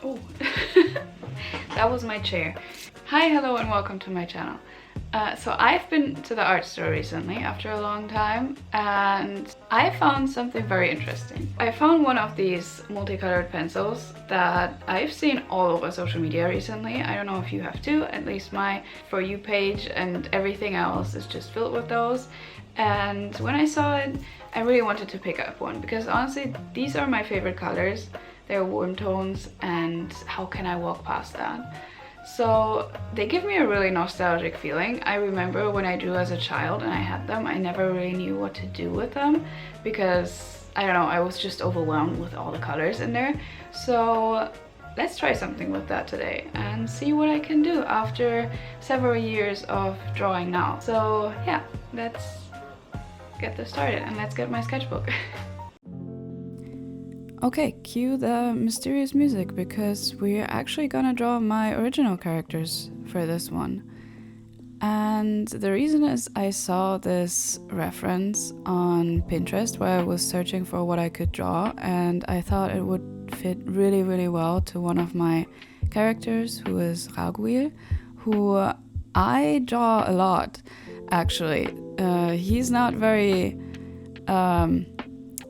Oh, that was my chair. Hi, hello, and welcome to my channel. So I've been to the art store recently after a long time, and I found something very interesting. I found one of these multicolored pencils that I've seen all over social media recently. I don't know if you have too, at least my For You page and everything else is just filled with those. And when I saw it, I really wanted to pick up one because honestly, these are my favorite colors. They're warm tones, and how can I walk past that? So they give me a really nostalgic feeling. I remember when I drew as a child and I had them, I never really knew what to do with them because, I don't know, I was just overwhelmed with all the colors in there. So let's try something with that today and see what I can do after several years of drawing now. So yeah, let's get this started and let's get my sketchbook. Okay, cue the mysterious music because we're actually gonna draw my original characters for this one. And the reason is I saw this reference on Pinterest where I was searching for what I could draw, and I thought it would fit really well to one of my characters, who is Raguil, who I draw a lot actually. He's not very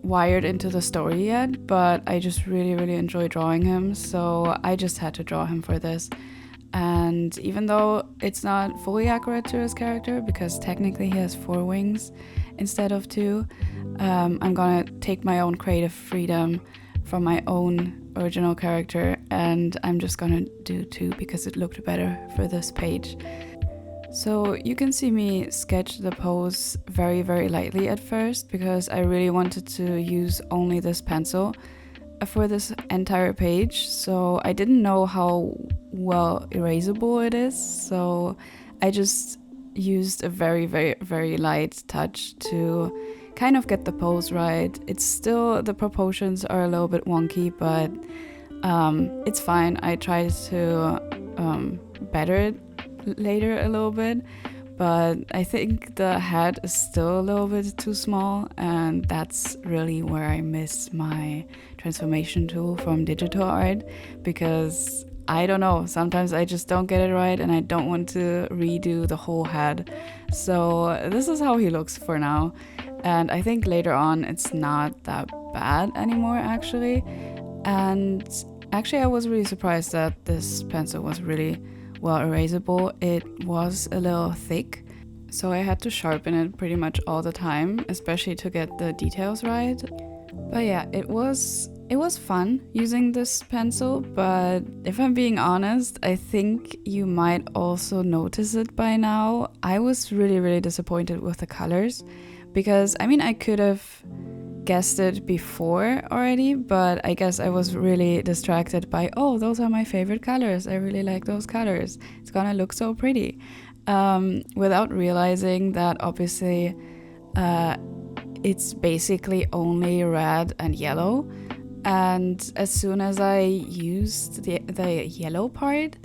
wired into the story yet, but I just really enjoy drawing him, so I just had to draw him for this. And even though it's not fully accurate to his character, because technically he has 4 wings instead of 2, I'm gonna take my own creative freedom from my own original character, and I'm just gonna do 2 because it looked better for this page. So you can see me sketch the pose very lightly at first because I really wanted to use only this pencil for this entire page. So I didn't know how well erasable it is, so I just used a very light touch to kind of get the pose right. It's still, the proportions are a little bit wonky, but it's fine. I tried to better it later a little bit, but I think the head is still a little bit too small, and that's really where I miss my transformation tool from digital art, because I don't know, sometimes I just don't get it right and I don't want to redo the whole head. So this is how he looks for now, and I think later on it's not that bad anymore actually. And actually I was really surprised that this pencil was really well erasable. It was a little thick, so I had to sharpen it pretty much all the time, especially to get the details right. But yeah, it was fun using this pencil, but if I'm being honest, I think you might also notice it by now. I was really disappointed with the colors because, I mean, I could have guessed it before already, but I guess I was really distracted by, oh, those are my favorite colors, I really like those colors, it's gonna look so pretty, without realizing that obviously it's basically only red and yellow. And as soon as I used the yellow part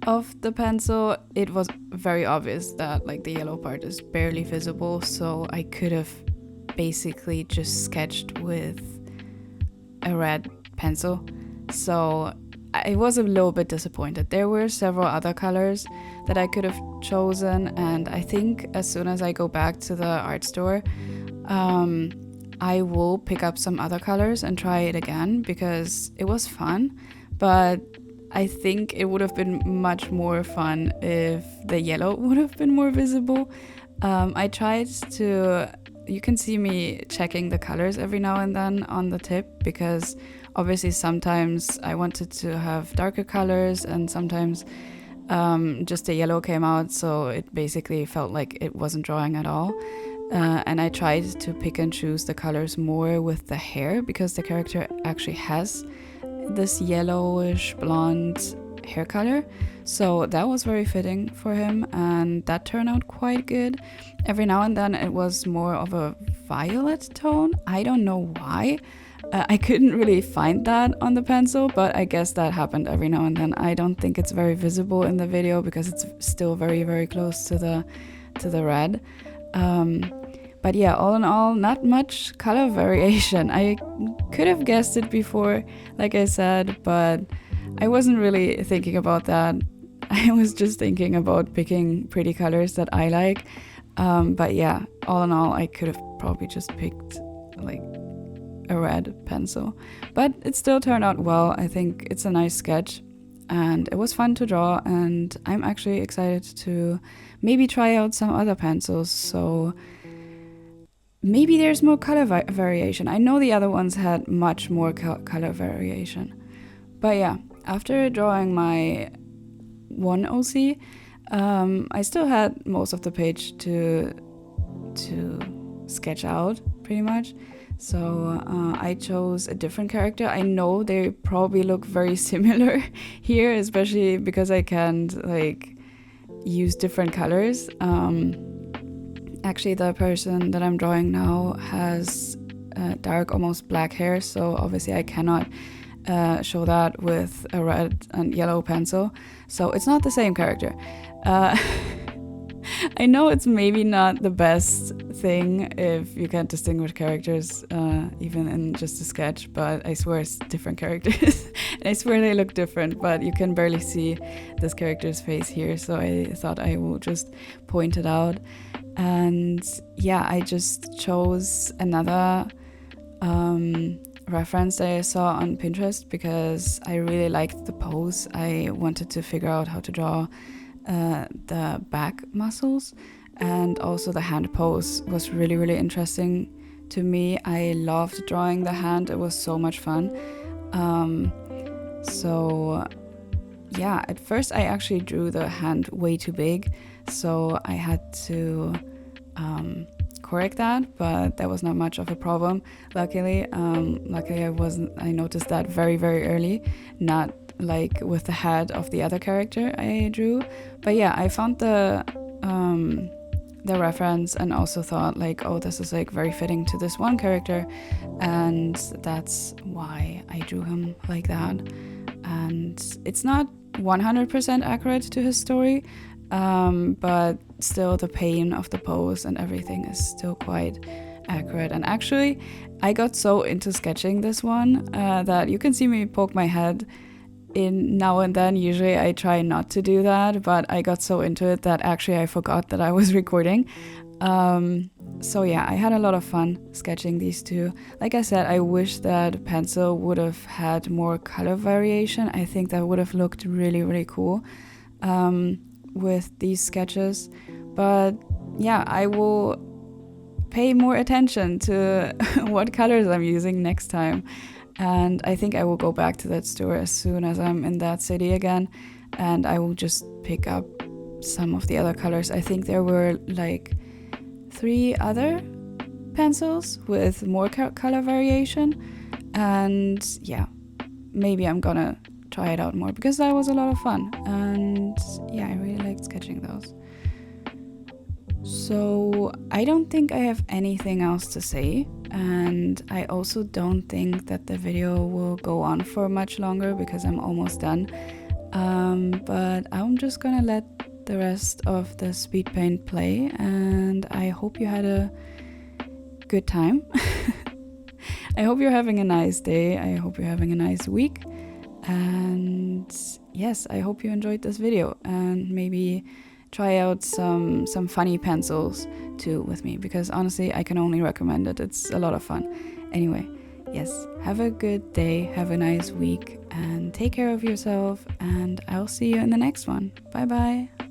of the pencil, it was very obvious that like the yellow part is barely visible, so I could have basically just sketched with a red pencil. So I was a little bit disappointed. There were several other colors that I could have chosen, and I think as soon as I go back to the art store, I will pick up some other colors and try it again because it was fun, but I think it would have been much more fun if the yellow would have been more visible. I tried to, you can see me checking the colors every now and then on the tip, because obviously sometimes I wanted to have darker colors and sometimes just the yellow came out, so it basically felt like it wasn't drawing at all. And I tried to pick and choose the colors more with the hair, because the character actually has this yellowish blonde hair color, so that was very fitting for him, and that turned out quite good. Every now and then it was more of a violet tone. I don't know why. I couldn't really find that on the pencil, but I guess that happened every now and then. I don't think it's very visible in the video because it's still very close to the red. But yeah, all in all, not much color variation. I could have guessed it before, like I said, but I wasn't really thinking about that. I was just thinking about picking pretty colors that I like. But yeah, all in all, I could have probably just picked like a red pencil. But it still turned out well. I think it's a nice sketch and it was fun to draw, and I'm actually excited to maybe try out some other pencils. So maybe there's more color variation. I know the other ones had much more color variation. But yeah, after drawing my one OC, I still had most of the page to sketch out pretty much. So I chose a different character. I know they probably look very similar here, especially because I can't like use different colors. Actually, the person that I'm drawing now has dark, almost black hair, so obviously I cannot show that with a red and yellow pencil. So it's not the same character. I know it's maybe not the best thing if you can't distinguish characters, even in just a sketch, but I swear it's different characters. And I swear they look different, but you can barely see this character's face here, so I thought I will just point it out. And yeah, I just chose another reference that I saw on Pinterest because I really liked the pose. I wanted to figure out how to draw the back muscles, and also the hand pose was really, really interesting to me. I loved drawing the hand. It was so much fun. So yeah, at first I actually drew the hand way too big, so I had to correct that, but that was not much of a problem. Luckily I noticed that very, very early, not like with the head of the other character I drew. But yeah, I found the reference and also thought like, oh, this is like very fitting to this one character, and that's why I drew him like that. And it's not 100% accurate to his story, but still the pain of the pose and everything is still quite accurate. And actually I got so into sketching this one that you can see me poke my head in now and then. Usually I try not to do that, but I got so into it that actually I forgot that I was recording. So yeah, I had a lot of fun sketching these two. Like I said, I wish that pencil would have had more color variation. I think that would have looked really, really cool with these sketches. But yeah, I will pay more attention to what colors I'm using next time. And I think I will go back to that store as soon as I'm in that city again, and I will just pick up some of the other colors. I think there were like 3 other pencils with more color variation, and yeah, maybe I'm gonna try it out more because that was a lot of fun, and yeah, I really liked sketching those. So I don't think I have anything else to say, and I also don't think that the video will go on for much longer because I'm almost done. But I'm just gonna let the rest of the speed paint play, and I hope you had a good time. I hope you're having a nice day. I hope you're having a nice week. And yes, I hope you enjoyed this video, and maybe try out some funny pencils too with me, because honestly I can only recommend it. It's a lot of fun. Anyway, yes, have a good day, have a nice week, and take care of yourself, and I'll see you in the next one. Bye bye.